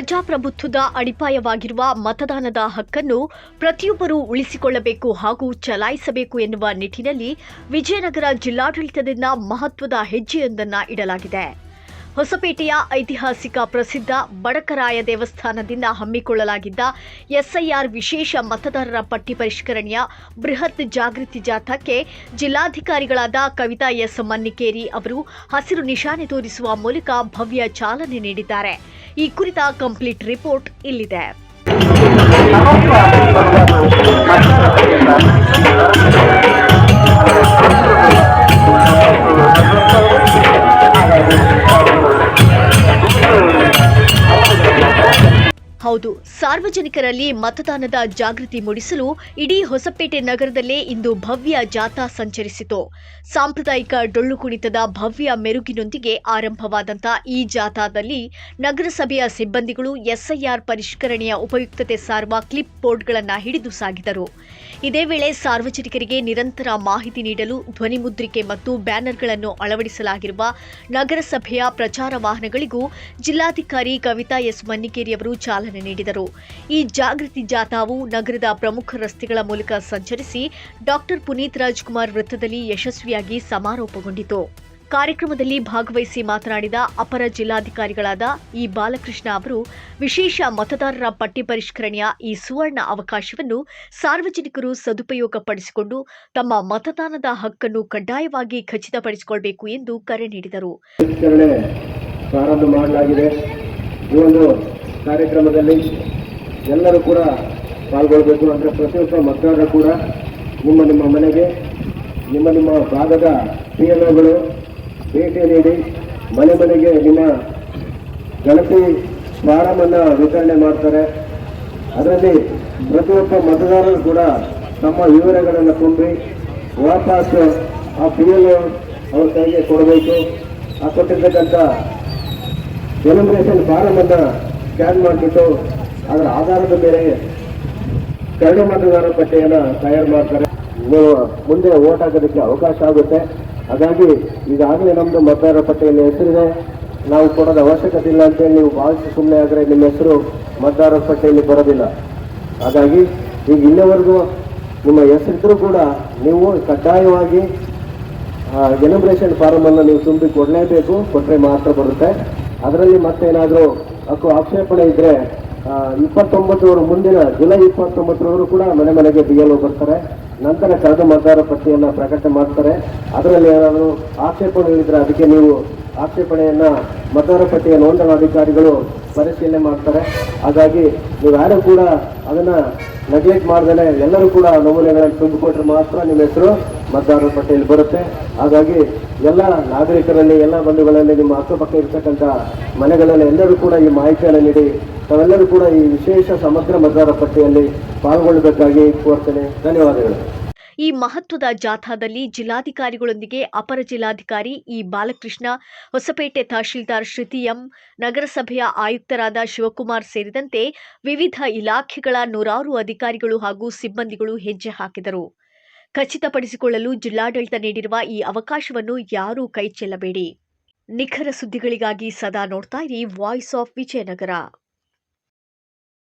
ಪ್ರಜಾಪ್ರಭುತ್ವದ ಅಡಿಪಾಯವಾಗಿರುವ ಮತದಾನದ ಹಕ್ಕನ್ನು ಪ್ರತಿಯೊಬ್ಬರೂ ಉಳಿಸಿಕೊಳ್ಳಬೇಕು ಹಾಗೂ ಚಲಾಯಿಸಬೇಕು ಎನ್ನುವ ನಿಟ್ಟಿನಲ್ಲಿ ವಿಜಯನಗರ ಜಿಲ್ಲಾಡಳಿತದಿಂದ ಮಹತ್ವದ ಹೆಜ್ಜೆಯೊಂದನ್ನು ಇಡಲಾಗಿದೆ. ಹೊಸಪೇಟೆಯ ಐತಿಹಾಸಿಕ ಪ್ರಸಿದ್ಧ ಬಡಕರಾಯ ದೇವಸ್ಥಾನದಿಂದ ಹಮ್ಮಿಕೊಳ್ಳಲಾಗಿದ್ದ ಎಸ್ಐಆರ್ ವಿಶೇಷ ಮತದಾರರ ಪಟ್ಟಿ ಪರಿಷ್ಕರಣೆಯ ಬೃಹತ್ ಜಾಗೃತಿ ಜಾಥಾಕ್ಕೆ ಜಿಲ್ಲಾಧಿಕಾರಿಗಳಾದ ಕವಿತಾ ಎಸ್ ಮನ್ನಿಕೇರಿ ಅವರು ಹಸಿರು ನಿಶಾನೆ ತೋರಿಸುವ ಮೂಲಕ ಭವ್ಯ ಚಾಲನೆ ನೀಡಿದ್ದಾರೆ. ಈ ಕುರಿತ ಕಂಪ್ಲೀಟ್ ರಿಪೋರ್ಟ್ ಇಲ್ಲಿದೆ. ಹೌದು, ಸಾರ್ವಜನಿಕರಲ್ಲಿ ಮತದಾನದ ಜಾಗೃತಿ ಮೂಡಿಸಲು ಇಡೀ ಹೊಸಪೇಟೆ ನಗರದಲ್ಲೇ ಇಂದು ಭವ್ಯ ಜಾಥಾ ಸಂಚರಿಸಿತು. ಸಾಂಪ್ರದಾಯಿಕ ಡೊಳ್ಳು ಕುಣಿತದ ಭವ್ಯ ಮೆರುಗಿನೊಂದಿಗೆ ಆರಂಭವಾದಂಥ ಈ ಜಾಥಾದಲ್ಲಿ ನಗರಸಭೆಯ ಸಿಬ್ಬಂದಿಗಳು ಎಸ್ಐಆರ್ ಪರಿಷ್ಕರಣೆಯ ಉಪಯುಕ್ತತೆ ಸಾರುವ ಕ್ಲಿಪ್ ಬೋರ್ಡ್ಗಳನ್ನು ಹಿಡಿದು ಸಾಗಿದರು. ಇದೇ ವೇಳೆ ಸಾರ್ವಜನಿಕರಿಗೆ ನಿರಂತರ ಮಾಹಿತಿ ನೀಡಲು ಧ್ವನಿಮುದ್ರಿಕೆ ಮತ್ತು ಬ್ಯಾನರ್ಗಳನ್ನು ಅಳವಡಿಸಲಾಗಿರುವ ನಗರಸಭೆಯ ಪ್ರಚಾರ ವಾಹನಗಳಿಗೂ ಜಿಲ್ಲಾಧಿಕಾರಿ ಕವಿತಾ ಎಸ್ ಮನ್ನಿಕೇರಿ ಅವರು ಚಾಲನೆ ನೀಡಿದರು. ಈ ಜಾಗೃತಿ ಜಾಥಾವು ನಗರದ ಪ್ರಮುಖ ರಸ್ತೆಗಳ ಮೂಲಕ ಸಂಚರಿಸಿ ಡಾಕ್ಟರ್ ಪುನೀತ್ ರಾಜ್ಕುಮಾರ್ ವೃತ್ತದಲ್ಲಿ ಯಶಸ್ವಿಯಾಗಿ ಸಮಾರೋಪಗೊಂಡಿತು. ಕಾರ್ಯಕ್ರಮದಲ್ಲಿ ಭಾಗವಹಿಸಿ ಮಾತನಾಡಿದ ಅಪರ ಜಿಲ್ಲಾಧಿಕಾರಿಗಳಾದ ಇ ಬಾಲಕೃಷ್ಣ ಅವರು ವಿಶೇಷ ಮತದಾರರ ಪಟ್ಟಿ ಪರಿಷ್ಕರಣೆಯ ಈ ಸುವರ್ಣ ಅವಕಾಶವನ್ನು ಸಾರ್ವಜನಿಕರು ಸದುಪಯೋಗಪಡಿಸಿಕೊಂಡು ತಮ್ಮ ಮತದಾನದ ಹಕ್ಕನ್ನು ಕಡ್ಡಾಯವಾಗಿ ಖಚಿತಪಡಿಸಿಕೊಳ್ಳಬೇಕು ಎಂದು ಕರೆ ನೀಡಿದರು. ಕಾರ್ಯಕ್ರಮದಲ್ಲಿ ಎಲ್ಲರೂ ಕೂಡ ಪಾಲ್ಗೊಳ್ಳಬೇಕು. ಅಂದರೆ ಪ್ರತಿಯೊಬ್ಬ ಮತದಾರರು ಕೂಡ ನಿಮ್ಮ ಮನೆಗೆ ನಿಮ್ಮ ಭಾಗದ PLOಗಳು ಭೇಟಿ ನೀಡಿ ಮನೆಗೆ ನಿಮ್ಮ ಗಣತಿ ಫಾರಮನ್ನು ವಿತರಣೆ ಮಾಡ್ತಾರೆ. ಅದರಲ್ಲಿ ಪ್ರತಿಯೊಬ್ಬ ಮತದಾರರು ಕೂಡ ತಮ್ಮ ವಿವರಗಳನ್ನು ತುಂಬಿ ವಾಪಸ್ ಆ PLO ಅವ್ರ ಕೈಗೆ ಕೊಡಬೇಕು. ಆ ಕೊಟ್ಟಿರ್ತಕ್ಕಂಥ ಎನ್ಯುಮರೇಷನ್ ಫಾರಮನ್ನು ಸ್ಕ್ಯಾನ್ ಮಾಡಿಬಿಟ್ಟು ಅದರ ಆಧಾರದ ಮೇಲೆ ಕರಡು ಮತದಾರರ ಪಟ್ಟಿಯನ್ನು ತಯಾರು ಮಾಡ್ತಾರೆ. ಮುಂದೆ ವೋಟ್ ಹಾಕೋದಕ್ಕೆ ಅವಕಾಶ ಆಗುತ್ತೆ. ಹಾಗಾಗಿ ಈಗಾಗಲೇ ನಮ್ಮದು ಮತದಾರರ ಪಟ್ಟಿಯಲ್ಲಿ ಹೆಸರಿದೆ, ನಾವು ಕೊಡೋದು ಅವಶ್ಯಕತೆ ಇಲ್ಲ ಅಂತೇಳಿ ನೀವು ಭಾವಿಸಿ ಸುಮ್ಮನೆ ಆದರೆ ನಿಮ್ಮ ಹೆಸರು ಮತದಾರರ ಪಟ್ಟಿಯಲ್ಲಿ ಬರೋದಿಲ್ಲ. ಹಾಗಾಗಿ ಈಗ ಇಲ್ಲಿವರೆಗೂ ನಿಮ್ಮ ಹೆಸರಿದ್ರೂ ಕೂಡ ನೀವು ಕಡ್ಡಾಯವಾಗಿ ಎನ್ಯುಮರೇಷನ್ ಫಾರಮನ್ನು ನೀವು ತುಂಬಿ ಕೊಡಲೇಬೇಕು. ಕೊಟ್ಟರೆ ಮಾತ್ರ ಬರುತ್ತೆ. ಅದರಲ್ಲಿ ಮತ್ತೇನಾದರೂ ಆಕ್ಷೇಪಣೆ ಇದ್ದರೆ 29 ಮುಂದಿನ ಜುಲೈ 29 ಕೂಡ ಮನೆಗೆ BLO ಬರ್ತಾರೆ. ನಂತರ ಕರಡು ಮತದಾರರ ಪಟ್ಟಿಯನ್ನು ಪ್ರಕಟಣೆ ಮಾಡ್ತಾರೆ. ಅದರಲ್ಲಿ ಏನಾದರೂ ಆಕ್ಷೇಪಣೆಗಳಿದ್ದರೆ ಅದಕ್ಕೆ ನೀವು ಆಕ್ಷೇಪಣೆಯನ್ನು ಮತದಾರರ ಪಟ್ಟಿಯ ನೋಂದಣಾಧಿಕಾರಿಗಳು ಪರಿಶೀಲನೆ ಮಾಡ್ತಾರೆ. ಹಾಗಾಗಿ ನೀವು ಯಾರು ಕೂಡ ಅದನ್ನು ನೆಗ್ಲೆಕ್ಟ್ ಮಾಡ್ದೇ ಎಲ್ಲರೂ ಕೂಡ ನಮೂನೆಗಳನ್ನು ತುಂಬಿಕೊಟ್ರೆ ಮಾತ್ರ ನಿಮ್ಮ ಹೆಸರು ಮತದಾರರ ಪಟ್ಟಿಯಲ್ಲಿ ಬರುತ್ತೆ. ಹಾಗಾಗಿ ಎಲ್ಲ ನಾಗರಿಕರಲ್ಲಿ, ಎಲ್ಲ ಬಂಧುಗಳಲ್ಲಿ, ನಿಮ್ಮ ಅಕ್ಕಪಕ್ಕ ಇರ್ತಕ್ಕಂಥ ಮನೆಗಳಲ್ಲಿ ಎಲ್ಲರೂ ಕೂಡ ಈ ಮಾಹಿತಿಯನ್ನು ನೀಡಿ ತಾವೆಲ್ಲರೂ ಕೂಡ ಈ ವಿಶೇಷ ಸಮಗ್ರ ಮತದಾರರ ಪಟ್ಟಿಯಲ್ಲಿ ಪಾಲ್ಗೊಳ್ಳಬೇಕಾಗಿ ಕೋರ್ತೇನೆ. ಧನ್ಯವಾದಗಳು. ಈ ಮಹತ್ವದ ಜಾಥಾದಲ್ಲಿ ಜಿಲ್ಲಾಧಿಕಾರಿಗಳೊಂದಿಗೆ ಅಪರ ಜಿಲ್ಲಾಧಿಕಾರಿ ಇ ಬಾಲಕೃಷ್ಣ, ಹೊಸಪೇಟೆ ತಹಶೀಲ್ದಾರ್ ಶ್ರುತಿ ಎಂ, ನಗರಸಭೆಯ ಆಯುಕ್ತರಾದ ಶಿವಕುಮಾರ್ ಸೇರಿದಂತೆ ವಿವಿಧ ಇಲಾಖೆಗಳ ನೂರಾರು ಅಧಿಕಾರಿಗಳು ಹಾಗೂ ಸಿಬ್ಬಂದಿಗಳು ಹೆಜ್ಜೆ ಹಾಕಿದರು. ಖಚಿತಪಡಿಸಿಕೊಳ್ಳಲು ಜಿಲ್ಲಾಡಳಿತ ನೀಡಿರುವ ಈ ಅವಕಾಶವನ್ನು ಯಾರೂ ಕೈಚೆಲ್ಲಬೇಡಿ. ನಿಖರ ಸುದ್ದಿಗಳಿಗಾಗಿ ಸದಾ ನೋಡ್ತಾ ಇರಿ ವಾಯ್ಸ್ ಆಫ್ ವಿಜಯನಗರ.